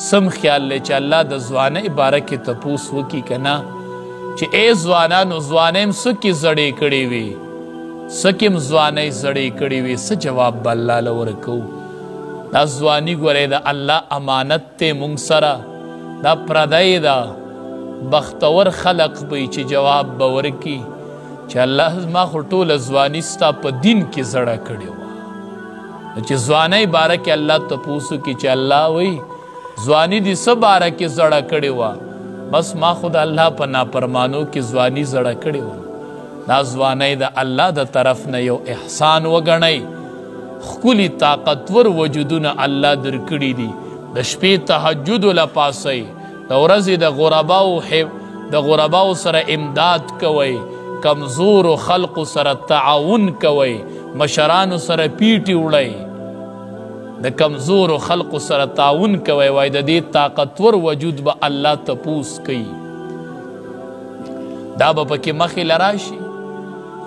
سم خیال لے چې الله د ځوانۍ باره کې تپوس وکړي که نه چې ای ځوانانو ځوانۍ م څه کې زړې کړې وي څه کې م ځوانۍ زړې کړې وي څه جواب به الله له ورکوو دا ځواني ګورئ د الله امانت دی موږ سره دا پردی ده بختور خلق به چې جواب به ورکړي چې الله ما خو ټوله ځواني ستا په دین کې زړه کړې وه چې ځوانۍ باره کې الله تپوس وکړي چې الله وایي ځواني دې څه باره کې زړه کړې وه بس ما خو د الله په نافرمانو کې ځواني زړه کړې وه دا ځوانۍ د الله د طرف نه یو احسان وګڼئ ښکلي طاقتور وجودونه الله درکړي دي د شپې تهجد له پاسئ د ورځې د غرباو سره امداد کوئ کمزورو خلقو سره تعاون کوئ مشرانو سره پیټي وړئ د کمزورو خلقو سره تعاون کوئ وای د دې طاقتور وجود به الله تپوس کوي دا به پکې مخې له راشي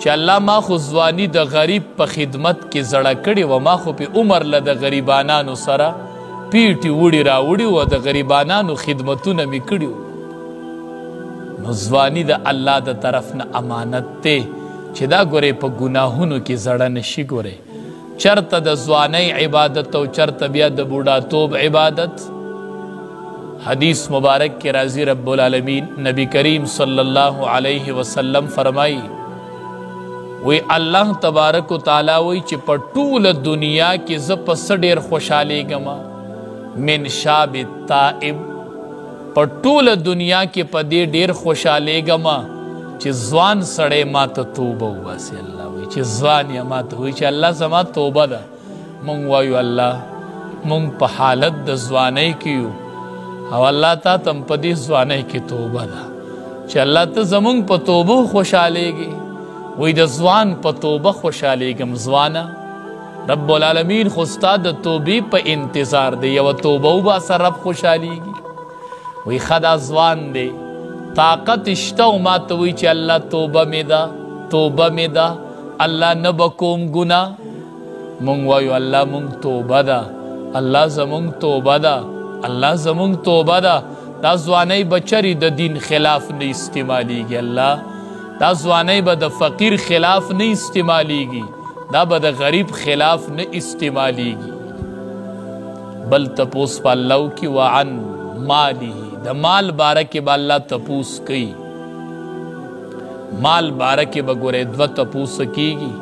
چې الله ما خو ځواني د غریب په خدمت کې زړه کړې وه ما خو په عمر له د غریبانانو سره پیټي وړي راوړي وه د غریبانانو خدمتونه مې کړي وو نو ځواني د الله د طرف نه امانت دی چې دا ګورې په ګناهونو کې زړه نشي ګورې چرته د ځوانۍ عبادت او چرته بیا د بوډاتوب عبادت حدیث مبارک کې راځي رب العالمین نبی کریم صلی الله علیه وسلم فرمایي وی الله تبارک و تعالی وی چې په ټوله دنیا کې زه په څه ډېر خوشحالیږم من شاب التائب په ټوله دنیا کې په دې ډېر خوشحالیږم چې ځوان سړی ما ته توبه وباسي الله وی چې ځوان یې ما ته وی چې الله زما توبه ده مونږ وایو الله مونږ په حالت د ځوانۍ کې یو او الله تا ته هم په دې ځوانۍ کې توبه ده چې الله ته زمونږ په توبه خوشحالیږي وی د ځوان په توبه خوشحالیږم ځوانه رب العالمین خو ستا د توبې په انتظار دی یوه توبه وباسه رب خوشحالیږي وی ښه دا ځوان دی طاقت شته او ما ته وی چې الله توبه مې ده الله نه به کوم ګناه مونږ وایو الله مونږ توبه ده الله زمونږ توبه ده الله زمونږ توبه ده دا ځوانۍ به چرې د دین خلاف نه استعمالیږي الله دا ځوانۍ به د فقیر خلاف نه استعمالیږي دا به د غریب خلاف نه استعمالیږي بل تپوس په الله وکړي وعن ماله د مال باره کې به الله تپوس کوي مال باره کې به ګورئ دوه تپوس کیږي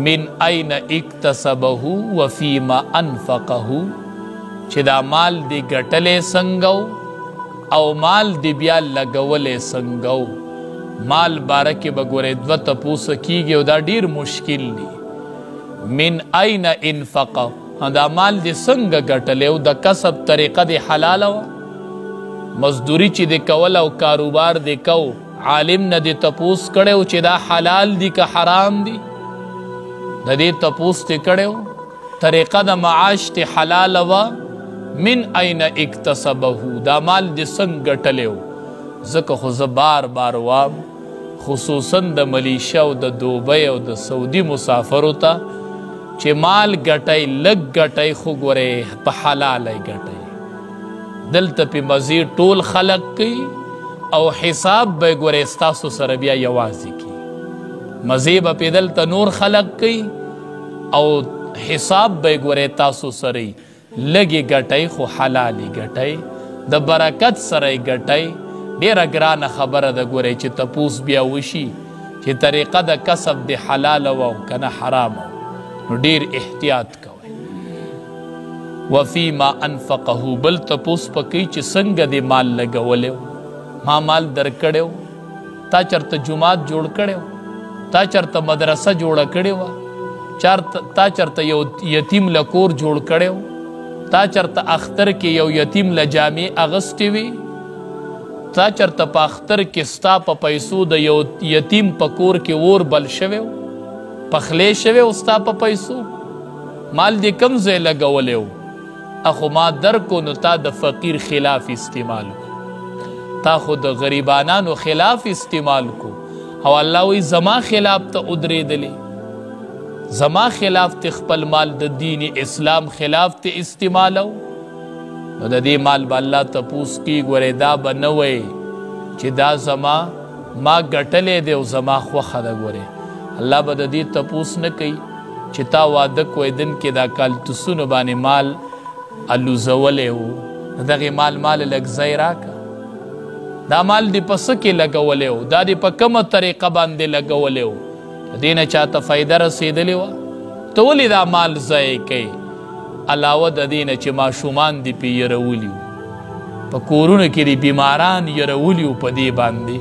من این اکتسبه وفیما انفقه چې دا مال دی ګټلی څنګه او مال دی بیا لګولی څنګه مال باره کې به ګورئ دوه تپوس کیږي او دا ډیر مشکل دی من این انفقه دا مال دی څنګه ګټلی او د کسب طریقه دی حلاله وه مزدوری چې دی کول او کاروبار دی کو عالم نه دی تپوس کړی چې دا حلال دی که حرام دی د دې تپوس دی کړی طریقه د معاش دی حلاله وه من این اکتسبه دا مال دی څنګه ګټلی ځکه خو زه بار بار وام خصوصا د ملیشیا او د دوبۍ او د سعودي مسافرو ته چې مال ګټئ لږ ګټئ خو ګورئ په حلالی ګټئ دلته پې مزې ټول خلق کوي او حساب به یې ګورئ ستاسو سره بیا یوازې کوي مزې به پې دلته نور خلق کوي او حساب به یې ګورئ تاسو سره لږې ګټئ خو حلالې ګټئ د برکت سره یې ګټئ ډیره ګرانه خبره ده ګورئ چې تپوس بیا وشي چې طریقه د کسب د حلاله وه او که نه حرامه نو ډیر احتیاط کوئ وفیما انفقه بل تپوس په کوي چې څنګه دې مال لګولی ما مال درکړی تا چرته جومات جوړ کړی تا چرته مدرسه جوړه کړې وه تا چرته یو یتیم له کور جوړ کړی تا چرته اختر کې یو یتیم له جامې اغوستې وي تا چرته په اختر کې ستا په پیسو د یو یتیم په کور کې اور بل شوی پخلی شوی ستا په پیسو مال دې کم ځای لګولی اخو ما درکو نو تا د فقیر خلاف استعمال کو تا خو د غریبانانو خلاف استعمال کو او الله وی زما خلاف ته ادریدلی زما خلاف ته خپل مال د دین اسلام خلاف ته استعمالو نو د دې مال به الله تپوس کی ګورې دا به نه وی چې دا زما ما ګټلې دی او زما خوښه ده ګورې الله به د دې تپوس نه کوي چې تا واده کوی دن کې دا کالتوسونو باندې مال الوزولی و دغې مال لږ ځای راکه دا مال دې په څه کې لګولی و دا دې په کومه طریقه باندې لګولی و د دې نه چاته فایده رسېدلې وه ته ولې دا مال ضایع کوې علاوه د دې نه چې ماشومان دې پې یرولي وو په کورونو کې دې بیماران یرولي وو په دې باندې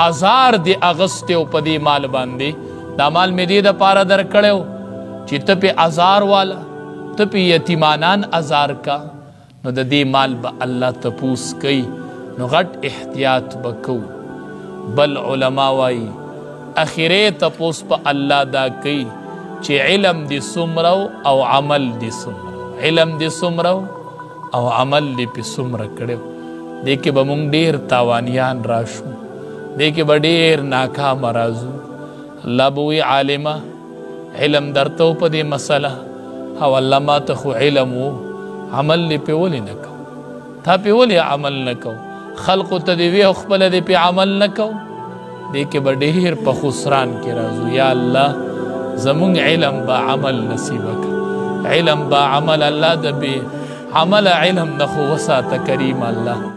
ازار دې اغستی و په دې مال باندې دا مال مې دې دپاره درکړی و چې ته پې ازار والا ته پې یتیمانان ازار کا نو د دې مال به الله تپوس کوي نو غټ احتیاط به کوو بل علما وایي اخرې تپوس په الله دا کوي چې علم دې څومره او عمل دې څومره علم دې څومره او عمل دې پې څومره کړی دې کې به موږ ډېر تاوانیان راشو دې کې به ډېر ناکامه راځو الله به وی عالمه علم درته و په دې مسله او الله ما ته خو علم و عمل دې پې ولې نه کوو تا پې ولې عمل نه کوو خلقو ته دې وی او خپله دې پې عمل نه کوو دې کې به ډېر په خسران کې راځو یا الله زمونږ علم با عمل نصیبه کړه علم با عمل الله د بې عمله علم نه خو وساته کریم الله